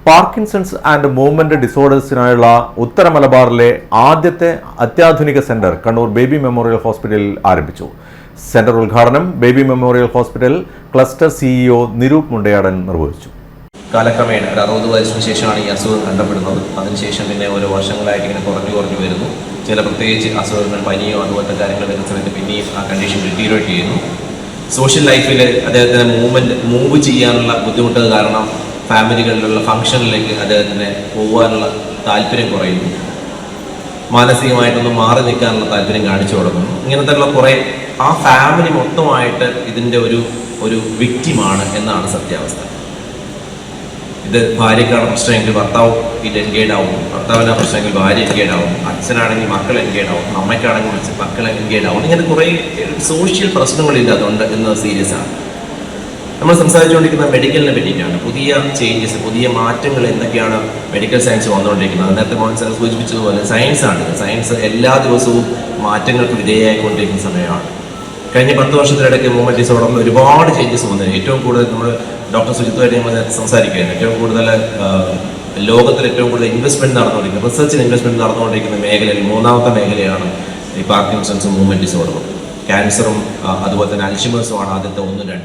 Parkinson's and movement ഡിസോർഡേഴ്സിനായുള്ള ഉത്തര മലബാറിലെ ആദ്യത്തെ അത്യാധുനിക സെന്റർ കണ്ണൂർ ബേബി മെമ്മോറിയൽ ഹോസ്പിറ്റലിൽ ആരംഭിച്ചു. സെന്റർ ഉദ്ഘാടനം baby Memorial Hospital cluster CEO Niroop Mundayadan നിർവഹിച്ചു. കാലക്രമേണ ഒരു 60 വയസ്സിന് ശേഷമാണ് ഈ അസുഖം കണ്ടപ്പെടുന്നത്. അതിനുശേഷം പിന്നെ ഓരോ വർഷങ്ങളായിട്ട് ഇങ്ങനെ കുറഞ്ഞു വരുന്നു. ചില പ്രത്യേകിച്ച് അസുഖങ്ങൾ, പനിയോ അതുപോലത്തെ കാര്യങ്ങൾ വരുന്ന സമയത്ത് പിന്നെയും ആ കണ്ടീഷൻ ഡിറ്റീരിയോറേറ്റ് ചെയ്യുന്നു. സോഷ്യൽ ലൈഫിൽ അദ്ദേഹത്തിന് മൂവ് ചെയ്യാനുള്ള ബുദ്ധിമുട്ട് കാരണം ഫാമിലികളിലുള്ള ഫംഗ്ഷനിലേക്ക് അദ്ദേഹത്തിന് പോകാനുള്ള താല്പര്യം കുറയുന്നു. മാനസികമായിട്ടൊന്ന് മാറി നിൽക്കാനുള്ള താല്പര്യം കാണിച്ചു കൊടുക്കുന്നു. ഇങ്ങനത്തെയുള്ള കുറേ ആ ഫാമിലി മൊത്തമായിട്ട് ഇതിൻ്റെ ഒരു വിക്റ്റിമാണ് എന്നാണ് സത്യാവസ്ഥ. ഇത് ഭാര്യക്കാണ് പ്രശ്നമെങ്കിൽ ഭർത്താവ് ഇത് എൻഗേഡ് ആവും, ഭർത്താവിനാണ് പ്രശ്നമെങ്കിൽ ഭാര്യ എൻഗേഡ് ആവും, അച്ഛനാണെങ്കിൽ മക്കൾ എൻഗേഡ് ആവും, അമ്മയ്ക്കാണെങ്കിൽ മക്കൾ എൻഗേഡ് ആവും. ഇങ്ങനെ കുറേ സോഷ്യൽ പ്രശ്നങ്ങളില്ല അതുകൊണ്ട് എന്നത് സീരിയസ് ആണ്. നമ്മൾ സംസാരിച്ചുകൊണ്ടിരിക്കുന്ന മെഡിക്കലിനെ പറ്റിയിട്ടാണ്. പുതിയ ചേഞ്ചസ്, പുതിയ മാറ്റങ്ങൾ എന്തൊക്കെയാണ് മെഡിക്കൽ സയൻസ് വന്നുകൊണ്ടിരിക്കുന്നത്. നേരത്തെ മോഹൻ സൂചിപ്പിച്ചതുപോലെ സയൻസ് എല്ലാ ദിവസവും മാറ്റങ്ങൾക്ക് വിധേയമായിക്കൊണ്ടിരിക്കുന്ന സമയമാണ്. കഴിഞ്ഞ 10 വർഷത്തിനിടയ്ക്ക് മൂവ്മെന്റ് ഡിസോർഡറിൽ ഒരുപാട് ചേഞ്ചസ് വന്നത്. ഏറ്റവും കൂടുതൽ നമ്മൾ ഡോക്ടർ സുജിത്തുമായിട്ട് നമ്മൾ സംസാരിക്കുകയാണ്. ഏറ്റവും കൂടുതൽ ലോകത്തിൽ ഏറ്റവും കൂടുതൽ ഇൻവെസ്റ്റ്മെന്റ് നടന്നുകൊണ്ടിരിക്കുന്നത്, റിസർച്ചിന് ഇൻവെസ്റ്റ്മെന്റ് നടന്നുകൊണ്ടിരിക്കുന്ന മേഖലയിൽ 3ാമത്തെ മേഖലയാണ് ഈ പാർക്കിൻസൺസും മൂവ്മെന്റ് ഡിസോർഡറും. ക്യാൻസറും അതുപോലെ തന്നെ അൽഷിമേഴ്സുമാണ് ആദ്യത്തെ 1, 2.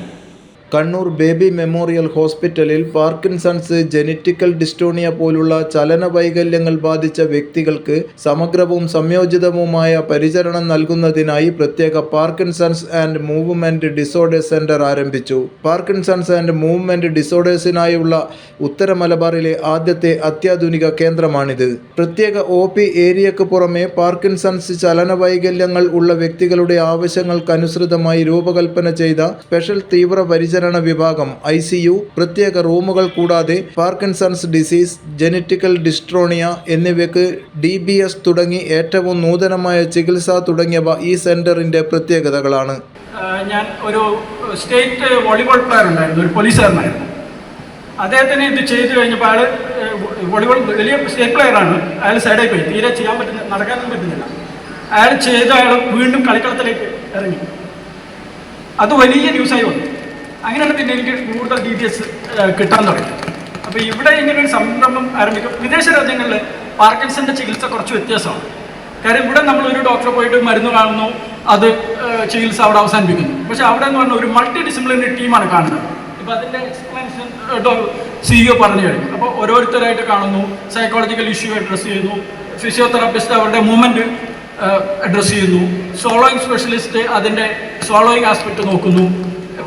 കണ്ണൂർ ബേബി മെമ്മോറിയൽ ഹോസ്പിറ്റലിൽ പാർക്കിൻസൺസ്, ജെനറ്റിക്കൽ ഡിസ്റ്റോണിയ പോലുള്ള ചലന വൈകല്യങ്ങൾ ബാധിച്ച വ്യക്തികൾക്ക് സമഗ്രവും സംയോജിതവുമായ പരിചരണം നൽകുന്നതിനായി പ്രത്യേക Parkinson's and movement disorders centre ആരംഭിച്ചു. പാർക്കിൻസൺസ് ആൻഡ് മൂവ്മെന്റ് ഡിസോർഡേഴ്സിനായുള്ള ഉത്തര മലബാറിലെ ആദ്യത്തെ അത്യാധുനിക കേന്ദ്രമാണിത്. പ്രത്യേക OP ഏരിയയ്ക്ക് പുറമെ പാർക്കിൻസൺസ് ചലന വൈകല്യങ്ങൾ ഉള്ള വ്യക്തികളുടെ ആവശ്യങ്ങൾക്കനുസൃതമായി രൂപകൽപ്പന ചെയ്ത സ്പെഷ്യൽ തീവ്ര പരിചരണ വിഭാഗം ICU, പ്രത്യേക റൂമുകൾ കൂടാതെ പാർക്കിൻസൺസ് ഡിസീസ്, ജെനറ്റിക്കൽ ഡിസ്ട്രോണിയ എന്നിവയ്ക്ക് DBS തുടങ്ങി ഏറ്റവും നൂതനമായ ചികിത്സ തുടങ്ങിയവ ഈ സെന്ററിന്റെ പ്രത്യേകതകളാണ്. ഞാൻ ഒരു സ്റ്റേറ്റ് വോളിബോൾ പ്ലെയർ ഉണ്ടായിരുന്നു, ഒരു പോലീസുകാരനായിരുന്നു. അദ്ദേഹത്തിന് ഇത് ചെയ്തു കഴിഞ്ഞപ്പോൾ അയാൾ വോളിബോൾ വലിയ സ്റ്റേറ്റ് പ്ലെയറാണ്. അയാൾ സൈഡായി പോയി, തീരെ ചെയ്യാൻ പറ്റുന്ന, നടക്കാനൊന്നും പറ്റുന്നില്ല. അയാൾ വീണ്ടും കളിക്കളത്തിലേക്ക് ഇറങ്ങി. അത് വലിയ ന്യൂസായി വന്നു. അങ്ങനെയാണ് പിന്നെ എനിക്ക് കൂടുതൽ DBS കിട്ടാൻ തുടങ്ങി. അപ്പോൾ ഇവിടെ ഇങ്ങനെ ഒരു സംരംഭം ആരംഭിക്കും. വിദേശ രാജ്യങ്ങളിൽ പാർക്കിൻസന്റെ ചികിത്സ കുറച്ച് വ്യത്യാസമാണ്. കാര്യം ഇവിടെ നമ്മളൊരു ഡോക്ടറെ പോയിട്ട് മരുന്ന് കാണുന്നു, അത് ചികിത്സ അവിടെ അവസാനിപ്പിക്കുന്നു. പക്ഷെ അവിടെ എന്ന് പറഞ്ഞാൽ ഒരു മൾട്ടി ഡിസിപ്ലിനറി ടീമാണ് കാണുന്നത്. ഇപ്പോൾ അതിൻ്റെ എക്സ്പ്ലനേഷൻ CEO പറഞ്ഞു കഴിഞ്ഞു. അപ്പോൾ ഓരോരുത്തരായിട്ട് കാണുന്നു, സൈക്കോളജിക്കൽ ഇഷ്യൂ അഡ്രസ്സ് ചെയ്യുന്നു, ഫിസിയോതെറാപ്പിസ്റ്റ് അവരുടെ മൂവ്മെൻറ്റ് അഡ്രസ്സ് ചെയ്യുന്നു, സോളോയിങ് സ്പെഷ്യലിസ്റ്റ് അതിൻ്റെ സോളോയിങ് ആസ്പെക്റ്റ് നോക്കുന്നു,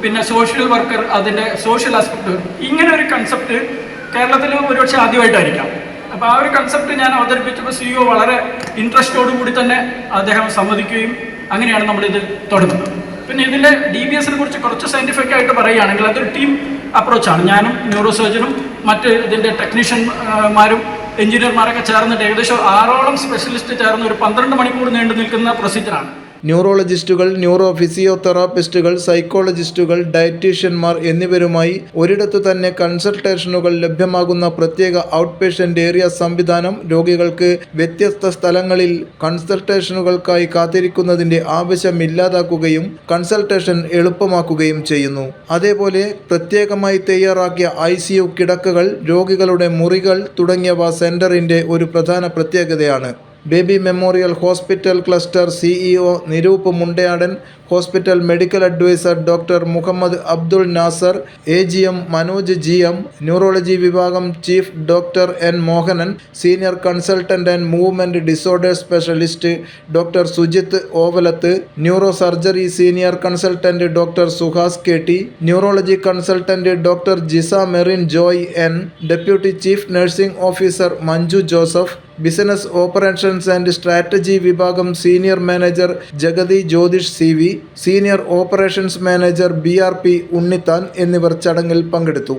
പിന്നെ സോഷ്യൽ വർക്കർ അതിൻ്റെ സോഷ്യൽ ആസ്പെക്ട്. ഇങ്ങനെ ഒരു കൺസെപ്റ്റ് കേരളത്തിൽ ഒരുപക്ഷെ ആദ്യമായിട്ടായിരിക്കാം. അപ്പോൾ ആ ഒരു കൺസെപ്റ്റ് ഞാൻ അവതരിപ്പിച്ചപ്പോൾ CEO വളരെ ഇൻട്രസ്റ്റോടുകൂടി തന്നെ അദ്ദേഹം സമ്മതിക്കുകയും അങ്ങനെയാണ് നമ്മളിത് തുടങ്ങുന്നത്. പിന്നെ ഇതിൻ്റെ DBSനെ കുറിച്ച് കുറച്ച് സയൻറ്റിഫിക് ആയിട്ട് പറയുകയാണെങ്കിൽ അതൊരു ടീം അപ്രോച്ചാണ്. ഞാനും ന്യൂറോ സർജനും മറ്റ് ഇതിൻ്റെ ടെക്നീഷ്യന്മാരും എഞ്ചിനീയർമാരൊക്കെ ചേർന്നിട്ട് ഏകദേശം 6ഓളം സ്പെഷ്യലിസ്റ്റ് ചേർന്ന് ഒരു 12 മണിക്കൂർ നീണ്ടു നിൽക്കുന്ന പ്രൊസീജിയറാണ്. ന്യൂറോളജിസ്റ്റുകൾ, ന്യൂറോ ഫിസിയോതെറാപ്പിസ്റ്റുകൾ, സൈക്കോളജിസ്റ്റുകൾ, ഡയറ്റീഷ്യന്മാർ എന്നിവരുമായി ഒരിടത്തു തന്നെ കൺസൾട്ടേഷനുകൾ ലഭ്യമാകുന്ന പ്രത്യേക ഔട്ട് പേഷ്യൻ്റ് ഏരിയ സംവിധാനം രോഗികൾക്ക് വ്യത്യസ്ത സ്ഥലങ്ങളിൽ കൺസൾട്ടേഷനുകൾക്കായി കാത്തിരിക്കുന്നതിൻ്റെ ആവശ്യമില്ലാതാക്കുകയും കൺസൾട്ടേഷൻ എളുപ്പമാക്കുകയും ചെയ്യുന്നു. അതേപോലെ പ്രത്യേകമായി തയ്യാറാക്കിയ ICU കിടക്കകൾ, രോഗികളുടെ മുറികൾ തുടങ്ങിയവ സെന്ററിൻ്റെ ഒരു പ്രധാന പ്രത്യേകതയാണ്. Baby Memorial Hospital cluster CEO Nirup Mundayadan, hospital medical advisor doctor Muhammad Abdul Nasar, AGM Manoj GM, neurology വിഭാഗം chief doctor N Mohanan, senior consultant and movement disorder specialist doctor Sujith Ovalath, neuro surgery senior consultant doctor Suhas KT, neurology consultant doctor Jisa Merin Joy N, deputy chief nursing officer Manju Joseph, business operations and strategy വിഭാഗം senior manager Jagathi Jyothish CV, senior operations manager BRP Unnithan എന്നിവർ ചടങ്ങിൽ പങ്കെടുത്തു.